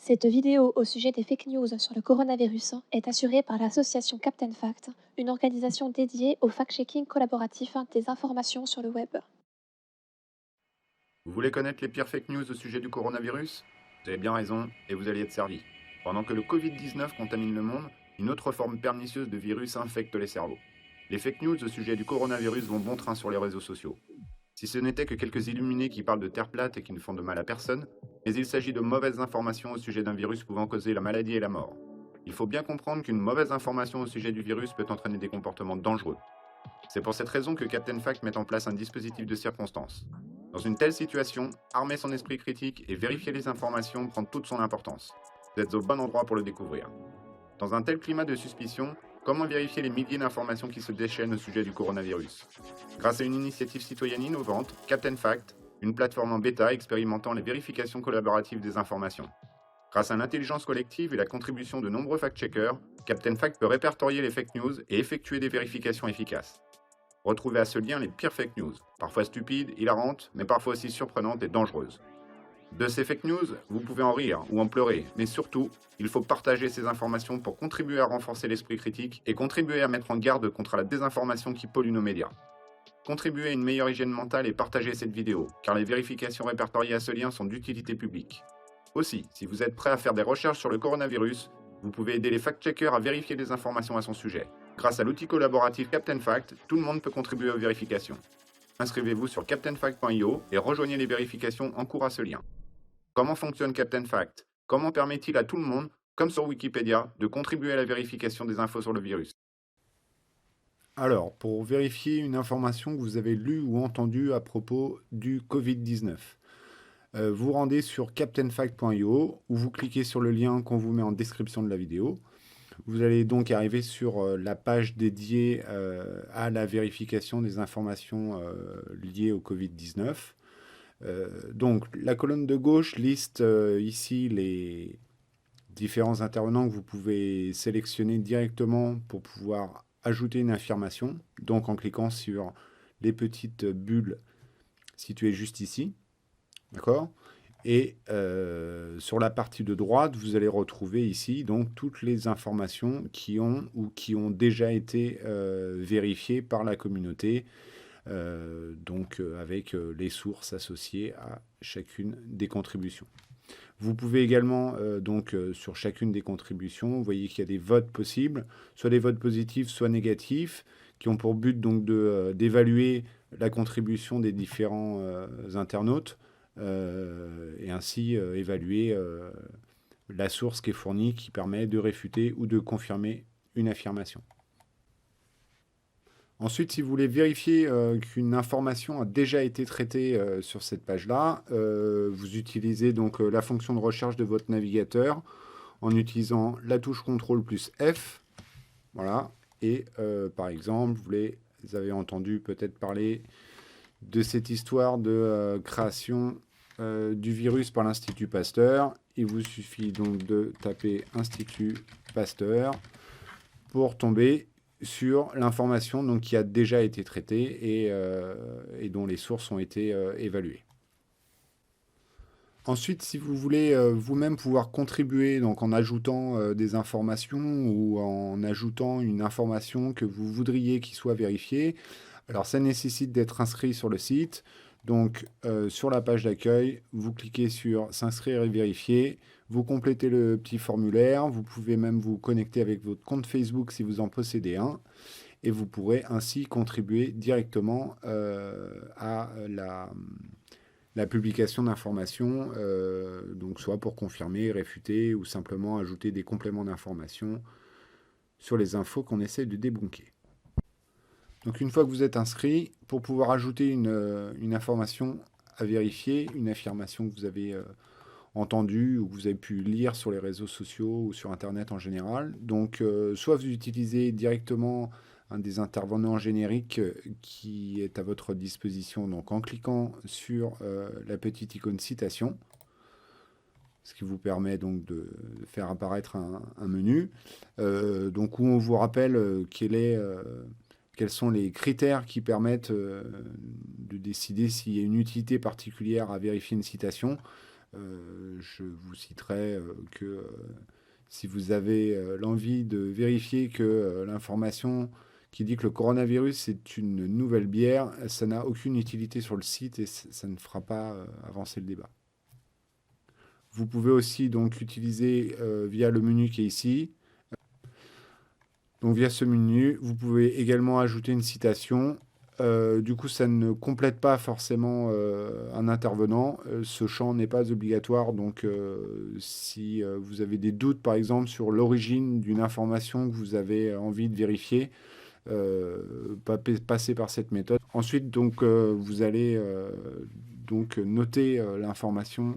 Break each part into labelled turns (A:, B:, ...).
A: Cette vidéo au sujet des fake news sur le coronavirus est assurée par l'association Captain Fact, une organisation dédiée au fact-checking collaboratif des informations sur le web.
B: Vous voulez connaître les pires fake news au sujet du coronavirus? Vous avez bien raison et vous allez être servi. Pendant que le Covid-19 contamine le monde, une autre forme pernicieuse de virus infecte les cerveaux. Les fake news au sujet du coronavirus vont bon train sur les réseaux sociaux. Si ce n'était que quelques illuminés qui parlent de terre plate et qui ne font de mal à personne, mais il s'agit de mauvaises informations au sujet d'un virus pouvant causer la maladie et la mort. Il faut bien comprendre qu'une mauvaise information au sujet du virus peut entraîner des comportements dangereux. C'est pour cette raison que Captain Fact met en place un dispositif de circonstance. Dans une telle situation, armer son esprit critique et vérifier les informations prend toute son importance. Vous êtes au bon endroit pour le découvrir. Dans un tel climat de suspicion, comment vérifier les milliers d'informations qui se déchaînent au sujet du coronavirus? Grâce à une initiative citoyenne innovante, Captain Fact, une plateforme en bêta expérimentant les vérifications collaboratives des informations. Grâce à l'intelligence collective et la contribution de nombreux fact-checkers, Captain Fact peut répertorier les fake news et effectuer des vérifications efficaces. Retrouvez à ce lien les pires fake news, parfois stupides, hilarantes, mais parfois aussi surprenantes et dangereuses. De ces fake news, vous pouvez en rire ou en pleurer, mais surtout, il faut partager ces informations pour contribuer à renforcer l'esprit critique et contribuer à mettre en garde contre la désinformation qui pollue nos médias. Contribuez à une meilleure hygiène mentale et partagez cette vidéo, car les vérifications répertoriées à ce lien sont d'utilité publique. Aussi, si vous êtes prêt à faire des recherches sur le coronavirus, vous pouvez aider les fact-checkers à vérifier des informations à son sujet. Grâce à l'outil collaboratif Captain Fact, tout le monde peut contribuer aux vérifications. Inscrivez-vous sur captainfact.io et rejoignez les vérifications en cours à ce lien. Comment fonctionne Captain Fact? Comment permet-il à tout le monde, comme sur Wikipédia, de contribuer à la vérification des infos sur le virus?
C: Alors, pour vérifier une information que vous avez lue ou entendue à propos du Covid-19, vous rendez sur captainfact.io ou vous cliquez sur le lien qu'on vous met en description de la vidéo. Vous allez donc arriver sur la page dédiée à la vérification des informations liées au Covid-19. Donc, la colonne de gauche liste ici les différents intervenants que vous pouvez sélectionner directement pour pouvoir ajouter une affirmation, donc en cliquant sur les petites bulles situées juste ici, d'accord? Et sur la partie de droite, vous allez retrouver ici donc toutes les informations qui ont ou qui ont déjà été vérifiées par la communauté, avec les sources associées à chacune des contributions. Vous pouvez également, sur chacune des contributions, vous voyez qu'il y a des votes possibles, soit des votes positifs, soit négatifs, qui ont pour but donc d'évaluer la contribution des différents internautes et ainsi évaluer la source qui est fournie qui permet de réfuter ou de confirmer une affirmation. Ensuite, si vous voulez vérifier qu'une information a déjà été traitée sur cette page-là, vous utilisez donc la fonction de recherche de votre navigateur en utilisant la touche CTRL plus F. Voilà. Et par exemple, vous avez entendu peut-être parler de cette histoire de création du virus par l'Institut Pasteur. Il vous suffit donc de taper Institut Pasteur pour tomber sur l'information donc, qui a déjà été traitée et dont les sources ont été évaluées. Ensuite, si vous voulez vous-même pouvoir contribuer donc, en ajoutant des informations ou en ajoutant une information que vous voudriez qu'il soit vérifiée, alors ça nécessite d'être inscrit sur le site. Donc sur la page d'accueil, vous cliquez sur s'inscrire et vérifier, vous complétez le petit formulaire, vous pouvez même vous connecter avec votre compte Facebook si vous en possédez un, et vous pourrez ainsi contribuer directement à la publication d'informations, donc soit pour confirmer, réfuter ou simplement ajouter des compléments d'informations sur les infos qu'on essaie de débunker. Donc une fois que vous êtes inscrit, pour pouvoir ajouter une information à vérifier, une affirmation que vous avez entendue ou que vous avez pu lire sur les réseaux sociaux ou sur Internet en général, donc soit vous utilisez directement un des intervenants génériques qui est à votre disposition, donc en cliquant sur la petite icône citation, ce qui vous permet donc de faire apparaître un menu, donc où on vous rappelle quels sont les critères qui permettent de décider s'il y a une utilité particulière à vérifier une citation. Je vous citerai que si vous avez l'envie de vérifier que l'information qui dit que le coronavirus est une nouvelle bière, ça n'a aucune utilité sur le site et ça ne fera pas avancer le débat. Vous pouvez aussi donc l'utiliser via le menu qui est ici. Donc via ce menu, vous pouvez également ajouter une citation. Du coup, ça ne complète pas forcément un intervenant. Ce champ n'est pas obligatoire. Donc, si vous avez des doutes, par exemple, sur l'origine d'une information que vous avez envie de vérifier, passer par cette méthode. Ensuite, donc, vous allez donc noter l'information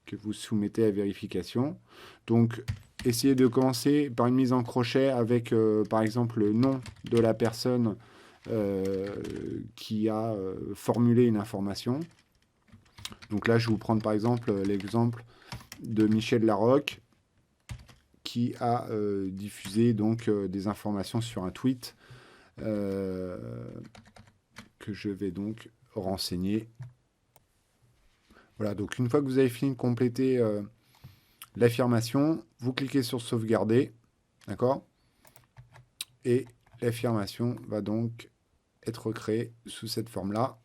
C: que vous soumettez à vérification. Donc, essayez de commencer par une mise en crochet avec, par exemple, le nom de la personne qui a formulé une information. Donc là, je vais vous prendre par exemple l'exemple de Michel Larocque qui a diffusé donc des informations sur un tweet que je vais donc renseigner. Voilà, donc une fois que vous avez fini de compléter l'affirmation, vous cliquez sur sauvegarder, d'accord? Et l'affirmation va donc être créée sous cette forme-là.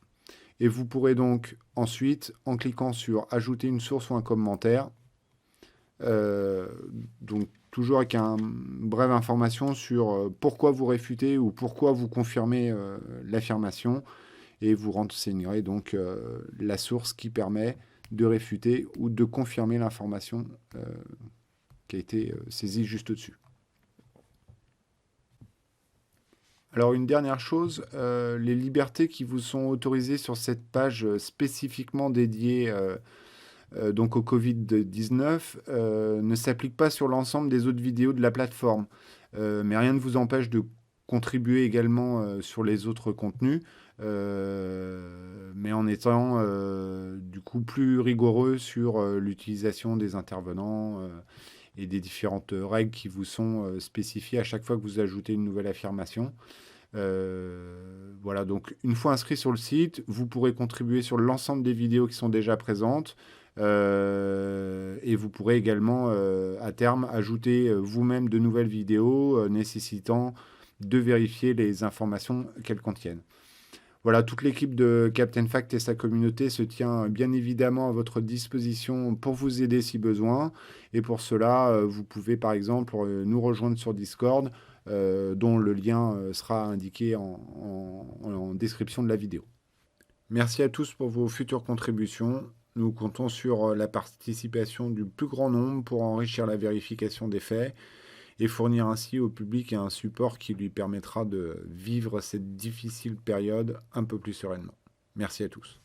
C: Et vous pourrez donc ensuite, en cliquant sur ajouter une source ou un commentaire, donc toujours avec une brève information sur pourquoi vous réfutez ou pourquoi vous confirmez l'affirmation, et vous renseignerez donc la source qui permet de réfuter ou de confirmer l'information qui a été saisie juste au-dessus. Alors une dernière chose, les libertés qui vous sont autorisées sur cette page spécifiquement dédiée donc au Covid-19 ne s'appliquent pas sur l'ensemble des autres vidéos de la plateforme. Mais rien ne vous empêche de contribuer également sur les autres contenus, mais en étant du coup plus rigoureux sur l'utilisation des intervenants et des différentes règles qui vous sont spécifiées à chaque fois que vous ajoutez une nouvelle affirmation. Voilà, donc une fois inscrit sur le site, vous pourrez contribuer sur l'ensemble des vidéos qui sont déjà présentes, et vous pourrez également à terme ajouter vous-même de nouvelles vidéos nécessitant de vérifier les informations qu'elles contiennent. Voilà, toute l'équipe de Captain Fact et sa communauté se tient bien évidemment à votre disposition pour vous aider si besoin. Et pour cela, vous pouvez par exemple nous rejoindre sur Discord, dont le lien sera indiqué en description de la vidéo. Merci à tous pour vos futures contributions. Nous comptons sur la participation du plus grand nombre pour enrichir la vérification des faits et fournir ainsi au public un support qui lui permettra de vivre cette difficile période un peu plus sereinement. Merci à tous.